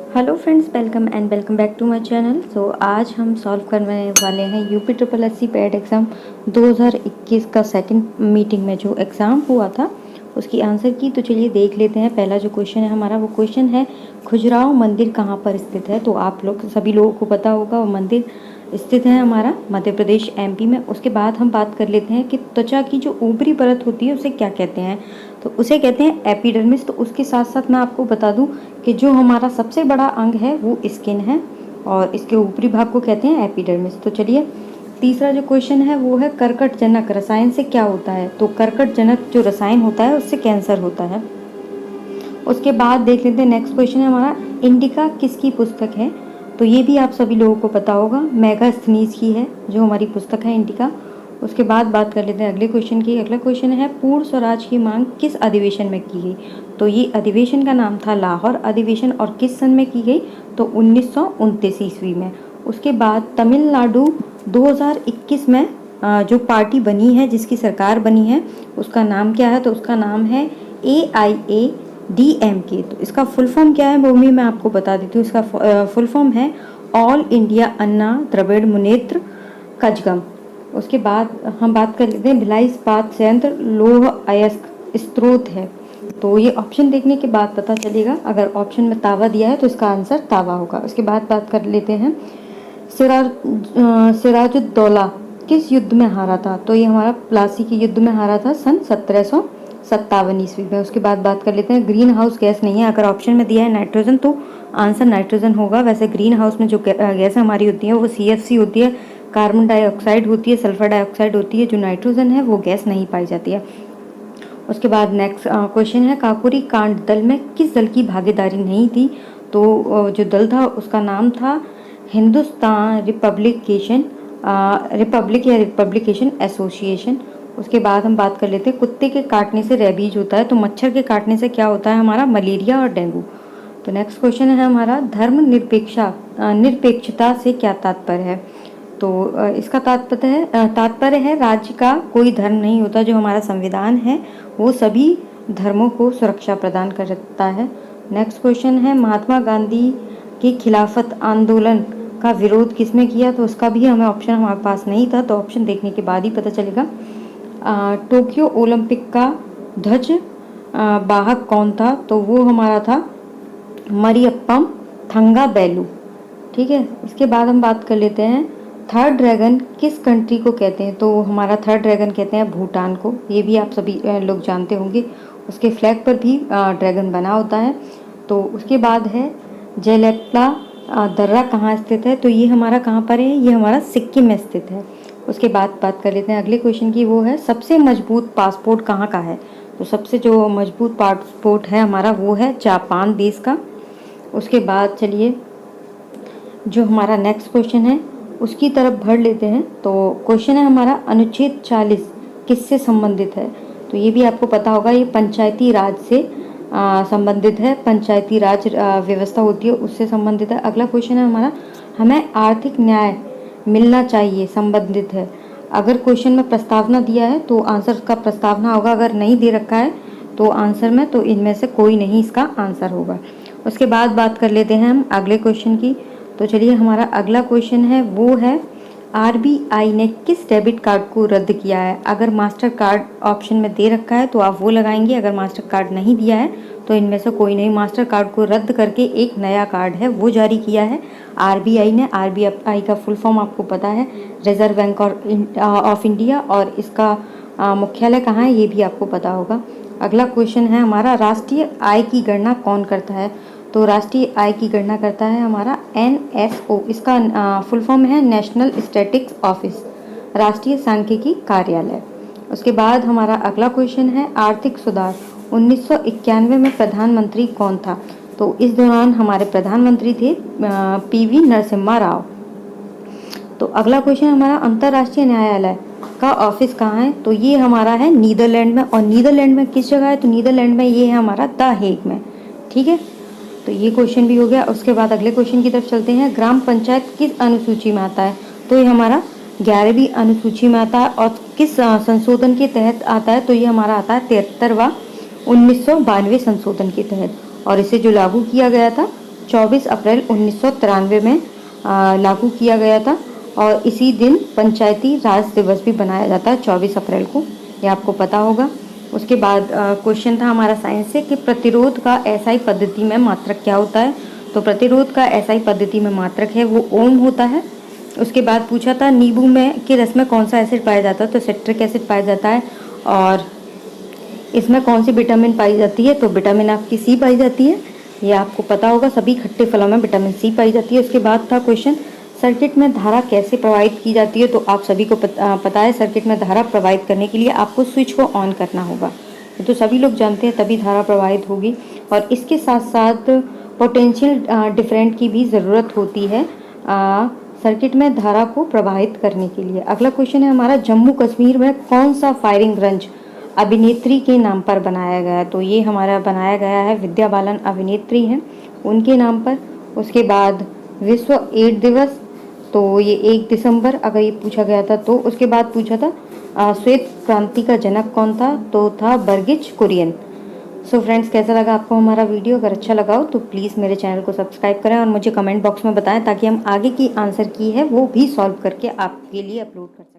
Hello friends, welcome back to my channel. आज हम solve करने वाले हैं UP triple SC PET exam 2021 का सेकंड मीटिंग में जो एग्ज़ाम हुआ था उसकी आंसर की। तो चलिए देख लेते हैं। पहला जो क्वेश्चन है हमारा, वो क्वेश्चन है खजुराहो मंदिर कहाँ पर स्थित है। तो आप लोग सभी लोगों को पता होगा, वो मंदिर स्थित है हमारा मध्य प्रदेश एमपी में। उसके बाद हम बात कर लेते हैं कि त्वचा की जो ऊपरी परत होती है उसे क्या कहते हैं। तो उसे कहते हैं एपिडर्मिस। तो उसके साथ साथ मैं आपको बता दूं कि जो हमारा सबसे बड़ा अंग है वो स्किन है और इसके ऊपरी भाग को कहते हैं एपिडर्मिस। तो चलिए तीसरा जो क्वेश्चन है वो है कर्कट जनक रसायन से क्या होता है। तो कर्कट जनक जो रसायन होता है उससे कैंसर होता है। उसके बाद देख लेते हैं नेक्स्ट क्वेश्चन है हमारा, इंडिका किसकी पुस्तक है। तो ये भी आप सभी लोगों को पता होगा, मेगास्थनीज की है जो हमारी पुस्तक है इंडिका। उसके बाद बात कर लेते हैं अगले क्वेश्चन की। अगला क्वेश्चन है पूर्ण स्वराज की मांग किस अधिवेशन में की गई। तो ये अधिवेशन का नाम था लाहौर अधिवेशन और किस सन में की गई, तो 1929 ईस्वी में। उसके बाद तमिलनाडु 2021 में जो पार्टी बनी है, जिसकी सरकार बनी है, उसका नाम क्या है। तो उसका नाम है AIADMK। तो इसका फुल फॉर्म क्या है वो भी मैं आपको बता देती हूँ। इसका फुल फॉर्म है ऑल इंडिया अन्ना द्रविड़ मुनेत्र कजगम। उसके बाद हम बात कर लेते हैं भिलाई इस्पात संयंत्र लौह अयस्क स्रोत है। तो ये ऑप्शन देखने के बाद पता चलेगा। अगर ऑप्शन में तावा दिया है तो इसका आंसर तावा होगा। उसके बाद बात कर लेते हैं सिराजुद्दौला किस युद्ध में हारा था। तो ये हमारा प्लासी के युद्ध में हारा था सन 1757 ईस्वी में। उसके बाद बात कर लेते हैं ग्रीन हाउस गैस नहीं है। अगर ऑप्शन में दिया है नाइट्रोजन तो आंसर नाइट्रोजन होगा। वैसे ग्रीन हाउस में जो गैस हमारी होती है वो CFC होती है, कार्बन डाइऑक्साइड होती है, सल्फर डाइऑक्साइड होती है। जो नाइट्रोजन है वो गैस नहीं पाई जाती है। उसके बाद नेक्स्ट क्वेश्चन है काकोरी कांड दल में किस दल की भागीदारी नहीं थी। तो जो दल था उसका नाम था हिंदुस्तान रिपब्लिकेशन एसोसिएशन। उसके बाद हम बात कर लेते हैं कुत्ते के काटने से रेबीज होता है, तो मच्छर के काटने से क्या होता है हमारा, मलेरिया और डेंगू। तो नेक्स्ट क्वेश्चन है हमारा धर्म निरपेक्षता से क्या तात्पर्य है। तो इसका तात्पर्य है राज्य का कोई धर्म नहीं होता। जो हमारा संविधान है वो सभी धर्मों को सुरक्षा प्रदान करता है। नेक्स्ट क्वेश्चन है महात्मा गांधी के खिलाफत आंदोलन का विरोध किसने किया। तो उसका भी हमें ऑप्शन हमारे पास नहीं था, तो ऑप्शन देखने के बाद ही पता चलेगा। टोक्यो ओलंपिक का ध्वज वाहक कौन था। तो वो हमारा था मरियप्पम थंगाबेलु। ठीक है। इसके बाद हम बात कर लेते हैं थर्ड ड्रैगन किस कंट्री को कहते हैं। तो हमारा थर्ड ड्रैगन कहते हैं भूटान को। ये भी आप सभी लोग जानते होंगे। उसके फ्लैग पर भी ड्रैगन बना होता है। तो उसके बाद है जेलेप्ला दर्रा कहाँ स्थित है। तो ये हमारा कहाँ पर है, ये हमारा सिक्किम में स्थित है। उसके बाद बात कर लेते हैं अगले क्वेश्चन की, वो है सबसे मजबूत पासपोर्ट कहाँ का है। तो सबसे जो मजबूत पासपोर्ट है हमारा वो है जापान देश का। उसके बाद चलिए जो हमारा नेक्स्ट क्वेश्चन है उसकी तरफ बढ़ लेते हैं। तो क्वेश्चन है हमारा अनुच्छेद 40 किससे संबंधित है। तो ये भी आपको पता होगा, ये पंचायती राज से संबंधित है। पंचायती राज व्यवस्था होती है उससे संबंधित है। अगला क्वेश्चन है हमारा हमें आर्थिक न्याय मिलना चाहिए संबंधित है। अगर क्वेश्चन में प्रस्तावना दिया है तो आंसर का प्रस्तावना होगा। अगर नहीं दे रखा है तो आंसर में, तो इनमें से कोई नहीं इसका आंसर होगा। उसके बाद बात कर लेते हैं हम अगले क्वेश्चन की। तो चलिए हमारा अगला क्वेश्चन है वो है RBI ने किस डेबिट कार्ड को रद्द किया है। अगर मास्टर कार्ड ऑप्शन में दे रखा है तो आप वो लगाएंगे। अगर मास्टर कार्ड नहीं दिया है तो इनमें से कोई नहीं। मास्टर कार्ड को रद्द करके एक नया कार्ड है वो जारी किया है RBI ने। RBI का फुल फॉर्म आपको पता है, रिजर्व बैंक ऑफ इंडिया। और इसका मुख्यालय कहाँ है ये भी आपको पता होगा। अगला क्वेश्चन है हमारा राष्ट्रीय आय की गणना कौन करता है। तो राष्ट्रीय आय की गणना करता है हमारा NSO। इसका फुल फॉर्म है नेशनल स्टैटिस्टिक्स ऑफिस, राष्ट्रीय सांख्यिकी कार्यालय। उसके बाद हमारा अगला क्वेश्चन है आर्थिक सुधार 1991 में प्रधानमंत्री कौन था। तो इस दौरान हमारे प्रधानमंत्री थे PV नरसिम्हा राव। तो अगला क्वेश्चन हमारा अंतर्राष्ट्रीय न्यायालय का ऑफिस कहाँ है। तो ये हमारा है नीदरलैंड में। और नीदरलैंड में किस जगह है, तो नीदरलैंड में ये है हमारा द हेग में। ठीक है, तो ये क्वेश्चन भी हो गया। उसके बाद अगले क्वेश्चन की तरफ चलते हैं ग्राम पंचायत किस अनुसूची में आता है। तो ये हमारा 11वीं अनुसूची में आता है। और किस संशोधन के तहत आता है, तो ये हमारा आता है 73वां 1992 संशोधन के तहत। और इसे जो लागू किया गया था 24 अप्रैल 1993 में लागू किया गया था और इसी दिन पंचायती राज दिवस भी बनाया जाता है 24 अप्रैल को, ये आपको पता होगा। उसके बाद क्वेश्चन था हमारा साइंस से कि प्रतिरोध का एसआई पद्धति में मात्रक क्या होता है। तो प्रतिरोध का एसआई पद्धति में मात्रक है वो ओम होता है। उसके बाद पूछा था नींबू में के रस में कौन सा एसिड पाया जाता है। तो सिट्रिक एसिड पाया जाता है। और इसमें कौन सी विटामिन पाई जाती है। तो विटामिन आपकी सी पाई जाती है, ये आपको पता होगा। सभी खट्टे फलों में विटामिन सी पाई जाती है। उसके बाद था क्वेश्चन सर्किट में धारा कैसे प्रवाहित की जाती है। तो आप सभी को पता है सर्किट में धारा प्रवाहित करने के लिए आपको स्विच को ऑन करना होगा, तो सभी लोग जानते हैं, तभी धारा प्रवाहित होगी। और इसके साथ साथ पोटेंशियल डिफरेंट की भी ज़रूरत होती है सर्किट में धारा को प्रवाहित करने के लिए। अगला क्वेश्चन है हमारा जम्मू कश्मीर में कौन सा फायरिंग रेंज अभिनेत्री के नाम पर बनाया गया है। तो ये हमारा बनाया गया है विद्या बालन अभिनेत्री हैं उनके नाम पर। उसके बाद विश्व एड्स दिवस, तो ये 1 दिसंबर अगर ये पूछा गया था। तो उसके बाद पूछा था श्वेत क्रांति का जनक कौन था। तो था बर्गिच कुरियन। सो फ्रेंड्स, कैसा लगा आपको हमारा वीडियो। अगर अच्छा लगा हो तो प्लीज़ मेरे चैनल को सब्सक्राइब करें और मुझे कमेंट बॉक्स में बताएं ताकि हम आगे की आंसर की है वो भी सॉल्व करके आपके लिए अपलोड कर सकें।